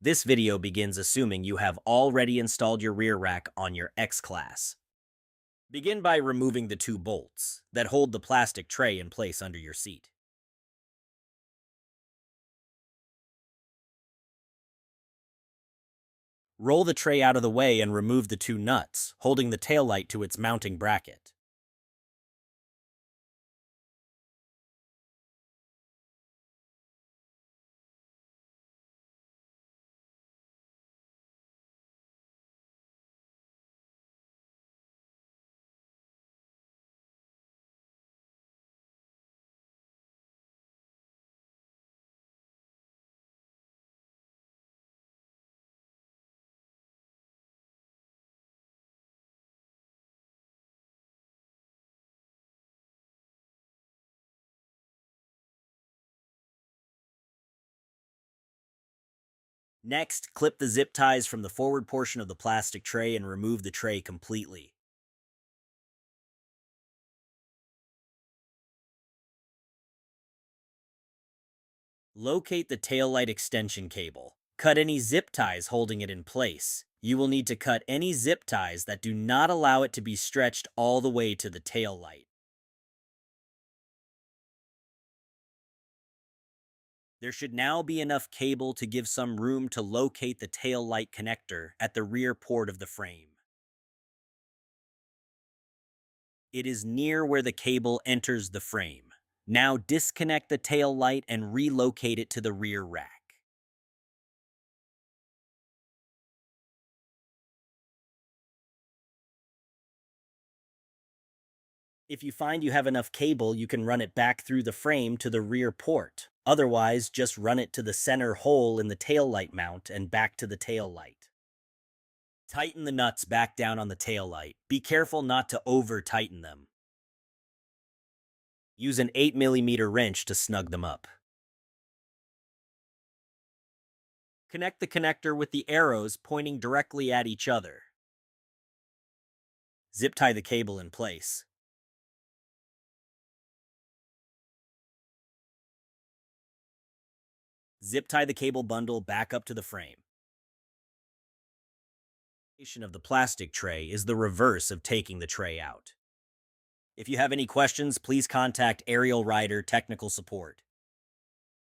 This video begins assuming you have already installed your rear rack on your X-Class. Begin by removing the two bolts that hold the plastic tray in place under your seat. Roll the tray out of the way and remove the two nuts, holding the taillight to its mounting bracket. Next, clip the zip ties from the forward portion of the plastic tray and remove the tray completely. Locate the taillight extension cable. Cut any zip ties holding it in place. You will need to cut any zip ties that do not allow it to be stretched all the way to the taillight. There should now be enough cable to give some room to locate the tail light connector at the rear port of the frame. It is near where the cable enters the frame. Now disconnect the tail light and relocate it to the rear rack. If you find you have enough cable, you can run it back through the frame to the rear port. Otherwise, just run it to the center hole in the tail light mount and back to the tail light. Tighten the nuts back down on the tail light. Be careful not to over-tighten them. Use an 8mm wrench to snug them up. Connect the connector with the arrows pointing directly at each other. Zip tie the cable in place. Zip tie the cable bundle back up to the frame. Of the plastic tray is the reverse of taking the tray out. If you have any questions, please contact Ariel Technical Support.